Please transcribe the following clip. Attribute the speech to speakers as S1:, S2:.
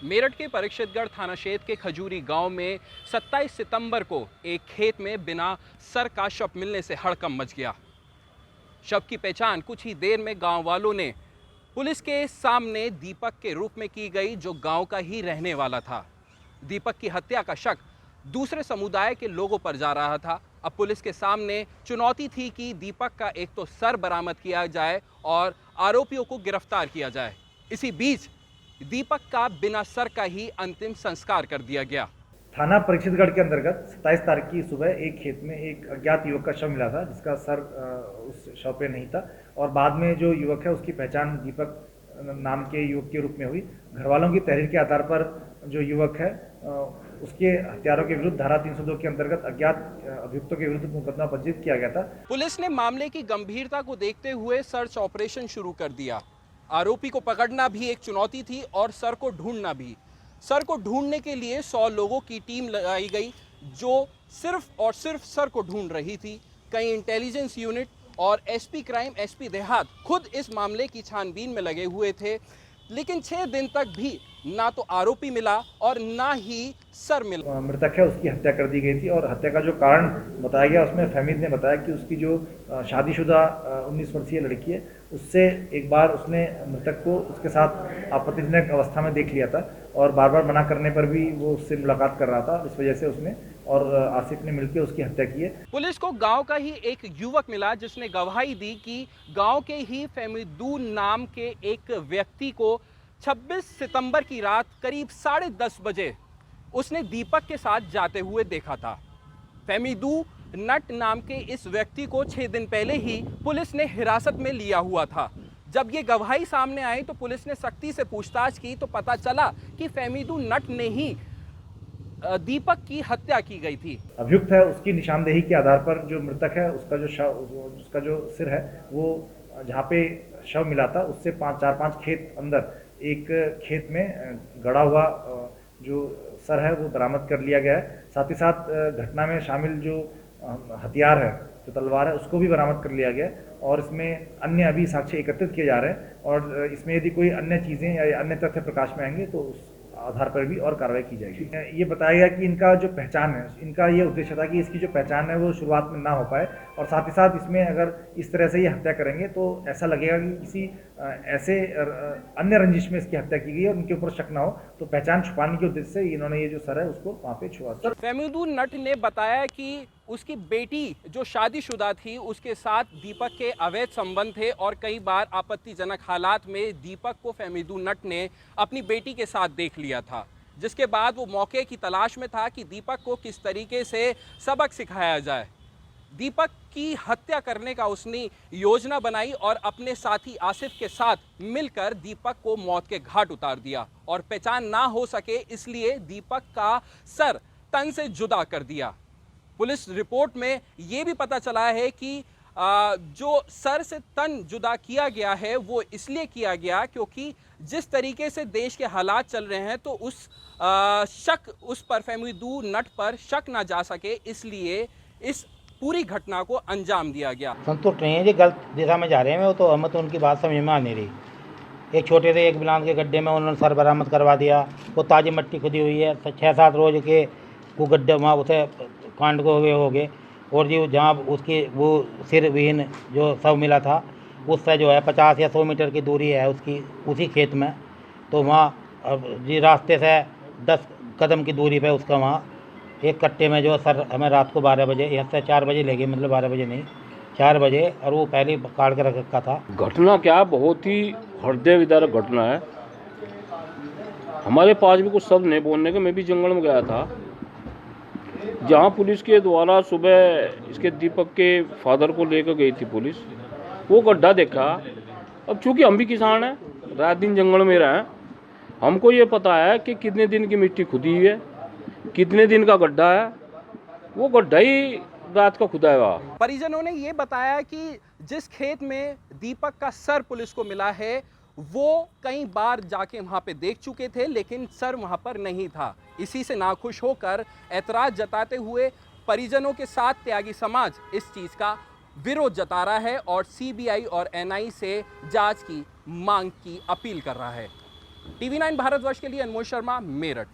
S1: मेरठ के परीक्षितगढ़ थाना क्षेत्र के खजूरी गांव में 27 सितंबर को एक खेत में बिना सर का शव मिलने से हड़कंप मच गया। शव की पहचान कुछ ही देर में गांव वालों ने पुलिस के सामने दीपक के रूप में की गई, जो गांव का ही रहने वाला था। दीपक की हत्या का शक दूसरे समुदाय के लोगों पर जा रहा था। अब पुलिस के सामने चुनौती थी कि दीपक का एक तो सर बरामद किया जाए और आरोपियों को गिरफ्तार किया जाए। इसी बीच दीपक का बिना सर का ही अंतिम संस्कार कर दिया गया।
S2: थाना परीक्षितगढ़ के अंतर्गत 27 तारीख की सुबह एक खेत में एक अज्ञात युवक का शव मिला था, जिसका सर उस शव पे नहीं था। और बाद में जो युवक है उसकी पहचान दीपक नाम के युवक के रूप में हुई। घर वालों की तहरीर के आधार पर जो युवक है उसके हत्यारों के विरुद्ध धारा 302 के अंतर्गत अज्ञात अभियुक्तों के विरुद्ध मुकदमा पंजीकृत किया गया था।
S1: पुलिस ने मामले की गंभीरता को देखते हुए सर्च ऑपरेशन शुरू कर दिया। आरोपी को पकड़ना भी एक चुनौती थी और सर को ढूंढना भी। सर को ढूंढने के लिए 100 लोगों की टीम लगाई गई, जो सिर्फ और सिर्फ सर को ढूंढ रही थी। कई इंटेलिजेंस यूनिट और एसपी क्राइम, एसपी देहात खुद इस मामले की छानबीन में लगे हुए थे, लेकिन 6 दिन तक भी ना तो आरोपी मिला और ना ही सर मिला।
S2: मृतक है उसकी हत्या कर दी गई थी और हत्या का जो कारण बताया गया उसमें फहमीद ने बताया कि उसकी जो शादीशुदा 19 वर्षीय लड़की है, उससे एक बार उसने मृतक को उसके साथ आपत्तिजनक अवस्था में देख लिया था और बार बार मना करने पर भी वो उससे मुलाकात कर रहा था। इस वजह से उसने और आसिफ ने मिलकर उसकी हत्या की है।
S1: पुलिस को गांव का ही एक युवक मिला, जिसने गवाही दी कि गांव के ही फहमीदू नाम के एक व्यक्ति को 26 सितंबर की रात करीब 10:30 बजे उसने दीपक के साथ जाते हुए देखा था। फहमीदू नट नाम के इस व्यक्ति को 6 दिन पहले ही पुलिस ने हिरासत में लिया हुआ था। जब ये गवाही सामने आई तो पुलिस ने सख्ती से पूछताछ की तो पता चला कि फहमीदू नट ने ही दीपक की हत्या की गई थी।
S2: अभियुक्त है उसकी निशानदेही के आधार पर जो मृतक है उसका जो सिर है वो जहाँ पे शव मिला था उससे 4-5 खेत अंदर एक खेत में गड़ा हुआ जो सर है वो बरामद कर लिया गया है। साथ ही साथ घटना में शामिल जो हथियार है, जो तलवार है, उसको भी बरामद कर लिया गया है और इसमें अन्य अभी साक्ष्य एकत्रित किए जा रहे हैं और इसमें यदि कोई अन्य चीज़ें या अन्य तथ्य प्रकाश में आएंगे तो उस आधार पर भी और कार्रवाई की जाएगी। ये बताया गया कि इनका जो पहचान है, इनका ये उद्देश्य था कि इसकी जो पहचान है वो शुरुआत में ना हो पाए और साथ ही साथ इसमें अगर इस तरह से ये हत्या करेंगे तो ऐसा लगेगा कि किसी ऐसे अन्य रंजिश में इसकी हत्या की गई और उनके ऊपर शक ना हो, तो पहचान छुपाने के उद्देश्य से इन्होंने ये जो सर है उसको वहाँ पे छुआ।
S1: फहमीदू नट ने बताया कि उसकी बेटी जो शादीशुदा थी उसके साथ दीपक के अवैध संबंध थे और कई बार आपत्तिजनक हालात में दीपक को फहमीदू नट ने अपनी बेटी के साथ देख लिया था, जिसके बाद वो मौके की तलाश में था कि दीपक को किस तरीके से सबक सिखाया जाए। दीपक की हत्या करने का उसने योजना बनाई और अपने साथी आसिफ के साथ मिलकर दीपक को मौत के घाट उतार दिया और पहचान ना हो सके इसलिए दीपक का सर तन से जुदा कर दिया। पुलिस रिपोर्ट में ये भी पता चला है कि जो सर से तन जुदा किया गया है वो इसलिए किया गया क्योंकि जिस तरीके से देश के हालात चल रहे हैं तो उस पर फहमीदू नट पर शक ना जा सके, इसलिए इस पूरी घटना को अंजाम दिया गया।
S3: संतुष्ट नहीं है जी, गलत दिशा में जा रहे हैं वो तो, हमें तो उनकी बात समझ में आ नहीं रही। एक छोटे से एक बिलान के गड्ढे में उन्होंने सर बरामद करवा दिया, वो ताज़ी मिट्टी खुदी हुई है, 6-7 रोज के वो गड्ढे वहाँ उसे कांड को हुए हो गए और जी जहाँ उसकी वो सिर विहीन जो शव मिला था उससे जो है 50 या 100 मीटर की दूरी है उसकी, उसी खेत में। तो वहाँ जी रास्ते से 10 कदम की दूरी पे उसका वहाँ एक कट्टे में जो सर हमें रात को 12 बजे, यहाँ से 4 बजे ले गए, मतलब 12 बजे नहीं 4 बजे, और वो पहले काट कर रखा था।
S4: घटना क्या बहुत ही हृदय विदारक घटना है। हमारे पास भी कुछ शब्द नहीं बोलने के, मैं भी जंगल में गया था जहाँ पुलिस के द्वारा सुबह इसके दीपक के फादर को लेकर गई थी पुलिस। वो गड्ढा देखा। अब चूँकि हम भी किसान हैं, रात दिन जंगल में रहे, हमको ये पता है कि कितने दिन की मिट्टी खुदी हुई है, कितने दिन का गड्ढा है, वो गड्ढा ही रात का खुदा है।
S1: परिजनों ने ये बताया कि जिस खेत में दीपक का सर पुलिस को मिला है वो कई बार जाके वहां पे देख चुके थे, लेकिन सर वहां पर नहीं था। इसी से नाखुश होकर ऐतराज जताते हुए परिजनों के साथ त्यागी समाज इस चीज का विरोध जता रहा है और सीबीआई और एनआई से जांच की मांग की अपील कर रहा है। TV9 भारतवर्ष के लिए अनमोल शर्मा, मेरठ।